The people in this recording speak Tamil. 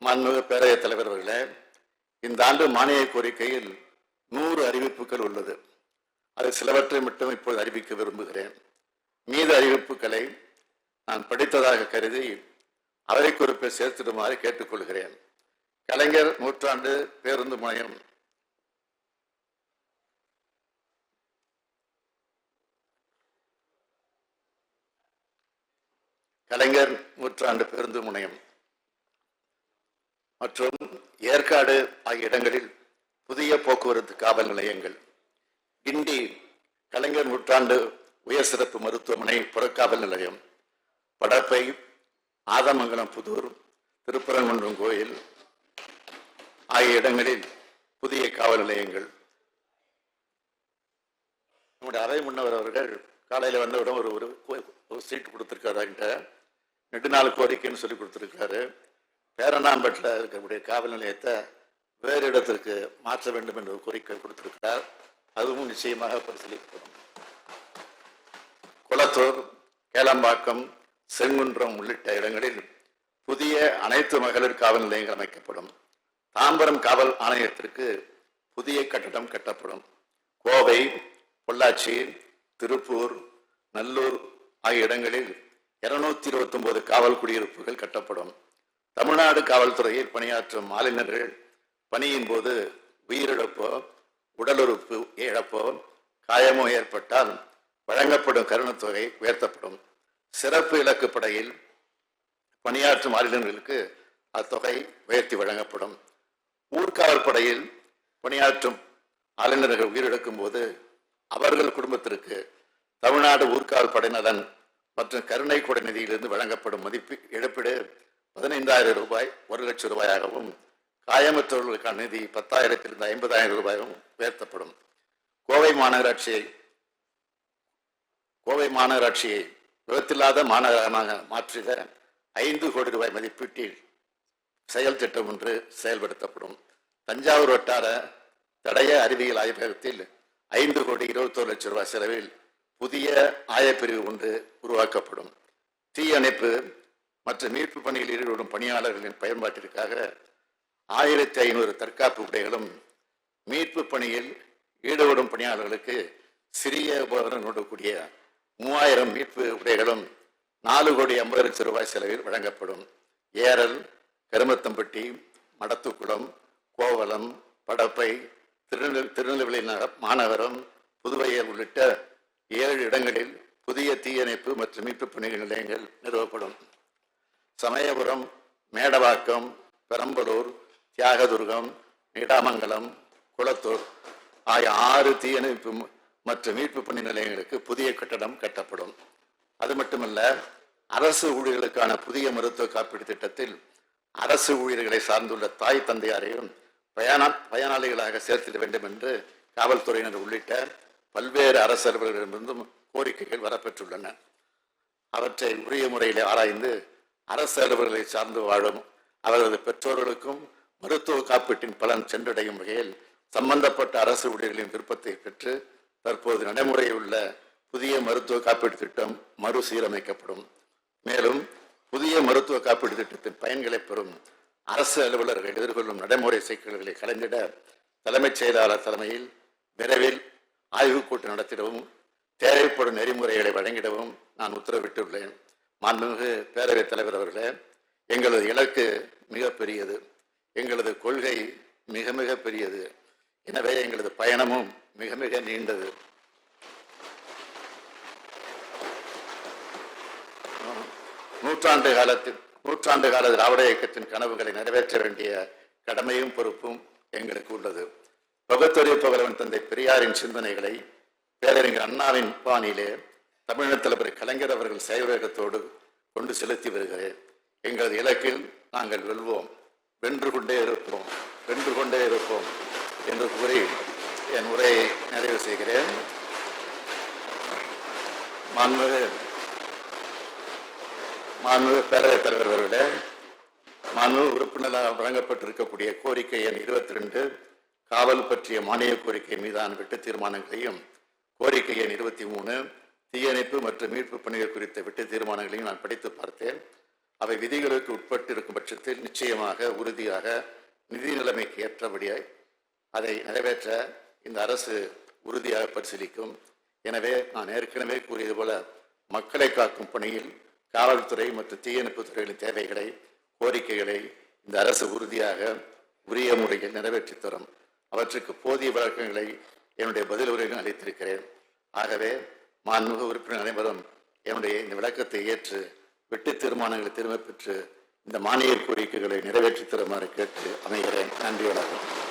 மாண்புமிகு பேரவைத் தலைவர் அவர்களே, இந்த ஆண்டு மானிய கோரிக்கையில் 100 அறிவிப்புகள் உள்ளது. அது சிலவற்றை மட்டும் இப்போது அறிவிக்க விரும்புகிறேன். மீத அறிவிப்புகளை நான் படித்ததாக கருதி அவை குறிப்பை சேர்த்திடுமாறு கேட்டுக்கொள்கிறேன். கலைஞர் நூற்றாண்டு பேருந்து முனையம் கலைஞர் நூற்றாண்டு பேருந்து முனையம் மற்றும் ஏற்காடு ஆகிய இடங்களில் புதிய போக்குவரத்து காவல் நிலையங்கள், கிண்டி கலைஞர் நூற்றாண்டு உயர் சிறப்பு மருத்துவமனை புறக்காவல் நிலையம், படப்பை ஆதமங்கலம் புதூர் திருப்பரங்குன்றம் கோயில் ஆகிய இடங்களில் புதிய காவல் நிலையங்கள். நம்முடைய அவை முன்னவர் அவர்கள் காலையில் வந்தவுடன் ஒரு சீட்டு கொடுத்துருக்காரு. நெடுநாள் கோரிக்கைன்னு சொல்லி கொடுத்துருக்காரு. பேரணாம்பட்டில் இருக்கக்கூடிய காவல் நிலையத்தை வேறு இடத்திற்கு மாற்ற வேண்டும் என்ற கோரிக்கை கொடுத்திருக்கிறார். அதுவும் நிச்சயமாக பரிசீலிக்கப்படும். குளத்தூர், கேளம்பாக்கம், செங்குன்றம் உள்ளிட்ட இடங்களில் புதிய அனைத்து மகளிர் காவல் நிலையங்கள் அமைக்கப்படும். தாம்பரம் காவல் ஆணையத்திற்கு புதிய கட்டடம் கட்டப்படும். கோவை, பொள்ளாச்சி, திருப்பூர், நல்லூர் ஆகிய இடங்களில் 229 காவல் குடியிருப்புகள் கட்டப்படும். தமிழ்நாடு காவல்துறையில் பணியாற்றும் மாலினர்கள் பணியின் போது உயிரிழப்போ, உடலுறுப்பு இழப்போ, காயமோ ஏற்பட்டால் வழங்கப்படும் கருணத்தொகை உயர்த்தப்படும். சிறப்பு இலக்கு படையில் பணியாற்றும் மாநிலங்களுக்கு அத்தொகை உயர்த்தி வழங்கப்படும். ஊர்காவல் படையில் பணியாற்றும் ஆளுநர்கள் உயிரிழக்கும் போது அவர்கள் குடும்பத்திற்கு தமிழ்நாடு ஊர்காவல் படை நலன் மற்றும் கருணை கொடை நிதியிலிருந்து வழங்கப்படும் மதிப்பு இழப்பீடு 15,000 ரூபாய் 1 லட்சம் ரூபாயாகவும், காயமற்றவர்களுக்கான நிதி 10,000 இருந்து 50,000 ரூபாயும் உயர்த்தப்படும். கோவை மாநகராட்சியை விபத்தில்லாத மாநகரமாக மாற்றிட 5 கோடி ரூபாய் மதிப்பீட்டில் செயல் திட்டம் ஒன்று செயல்படுத்தப்படும். தஞ்சாவூர் வட்டார தடய அறிவியல் ஆய்வகத்தில் 5 கோடி 21 லட்சம் ரூபாய் செலவில் புதிய ஆயப்பிரிவு ஒன்று உருவாக்கப்படும். தீயணைப்பு மற்றும் மீட்பு பணியில் ஈடுபடும் பணியாளர்களின் பயன்பாட்டிற்காக 1500 தற்காப்பு உடைகளும், மீட்பு பணியில் ஈடுபடும் பணியாளர்களுக்கு சிறிய உபகரணங்களோடு கூடிய 3000 மீட்பு உடைகளும் 4 கோடி 50 லட்சம் ரூபாய் செலவில் வழங்கப்படும். ஏரல், கருமத்தம்பட்டி, மடத்துக்குளம், கோவலம், படப்பை, திருநெல்வேலி மாநகரம், புதுவையில் உள்ளிட்ட 7 இடங்களில் புதிய தீயணைப்பு மற்றும் மீட்பு பணிகள் நிலையங்கள் நிறுவப்படும். சமயபுரம், மேடவாக்கம், பெரம்பலூர், தியாகதுர்கம், நீடாமங்கலம், குளத்தூர் ஆகிய 6 தீயணைப்பு மற்றும் மீட்பு பணி நிலையங்களுக்கு புதிய கட்டடம் கட்டப்படும். அது மட்டுமல்ல, அரசு ஊழியர்களுக்கான புதிய மருத்துவ காப்பீடு திட்டத்தில் அரசு ஊழியர்களை சார்ந்துள்ள தாய் தந்தையாரையும் பயனாளிகளாக சேர்த்திட வேண்டும் என்று காவல்துறையினர் உள்ளிட்ட பல்வேறு அரசு அலுவலர்களிடமிருந்தும் கோரிக்கைகள் வரப்பெற்றுள்ளன. அவற்றை உரிய முறையில் ஆராய்ந்து அரசு அலுவலர்களை சார்ந்து வாழும் அவர்களது பெற்றோர்களுக்கும் மருத்துவ காப்பீட்டின் பலன் சென்றடையும் வகையில் சம்பந்தப்பட்ட அரசு ஊழியர்களின் விருப்பத்தை பெற்று தற்போது நடைமுறையில் உள்ள புதிய மருத்துவ காப்பீடு திட்டம் மறுசீரமைக்கப்படும். மேலும் புதிய மருத்துவ காப்பீடு திட்டத்தின் பயன்களை பெறும் அரசு அலுவலர்கள் எதிர்கொள்ளும் நடைமுறை சிக்கல்களை கலைந்திட தலைமைச் செயலாளர் தலைமையில் விரைவில் ஆய்வுக் கூட்டம் நடத்திடவும் தேவைப்படும் நெறிமுறைகளை வழங்கிடவும் நான் உத்தரவிட்டுள்ளேன். மாண்புமிகு பேரவைத் தலைவர் அவர்களே, எங்களது இலக்கு மிக பெரியது, எங்களது கொள்கை மிக மிக பெரியது. எனவே எங்களது பயணமும் மிக மிக நீண்டது. நூற்றாண்டு கால திராவிட இயக்கத்தின் கனவுகளை நிறைவேற்ற வேண்டிய கடமையும் பொறுப்பும் எங்களுக்கு உள்ளது. பகுத்தறிவு புகழவன் தந்தை பெரியாரின் சிந்தனைகளை பேரறிஞர் அண்ணாவின் பாணியிலே தமிழக தலைவர் கலைஞர் அவர்கள் செயல்வேகத்தோடு கொண்டு செலுத்தி வருகிறேன். எங்களது இலக்கில் நாங்கள் வெல்வோம், வென்று கொண்டே இருப்போம் என்று கூறி என் உரையை நிறைவு செய்கிறேன். மாண்புமிகு பேரவைத் தலைவர் அவர்களே, மாண்புமிகு உறுப்பினரால் வழங்கப்பட்டிருக்கக்கூடிய கோரிக்கை எண் 22 காவல் பற்றிய மானிய கோரிக்கை மீதான வெட்டு தீர்மானங்களையும், கோரிக்கை எண் 23 தீயணைப்பு மற்றும் மீட்பு பணிகள் குறித்த வெட்டு தீர்மானங்களையும் நான் படித்து பார்த்தேன். அவை விதிகளுக்கு உட்பட்டு இருக்கும் பட்சத்தில் நிச்சயமாக உறுதியாக நிதி நிலைமைக்கு ஏற்றபடியாய் அதை நிறைவேற்ற இந்த அரசு உறுதியாக பரிசீலிக்கும். எனவே நான் ஏற்கனவே கூறியது போல மக்களை காக்கும் பணியில் காவல்துறை மற்றும் தீயணைப்பு துறைகளின் தேவைகளை, கோரிக்கைகளை இந்த அரசு உறுதியாக உரிய முறையில் நிறைவேற்றி தரும். அவற்றுக்கு போதிய விளக்கங்களை என்னுடைய பதில் உரையில் அளித்திருக்கிறேன். ஆகவே மாண்புமிகு உறுப்பினர் அனைவரும் என்னுடைய இந்த விளக்கத்தை ஏற்று வெட்டு தீர்மானங்களை திரும்ப பெற்று இந்த மானிய கோரிக்கைகளை நிறைவேற்றி தருமாறு கேட்டு அமைகிறேன். நன்றி, வணக்கம்.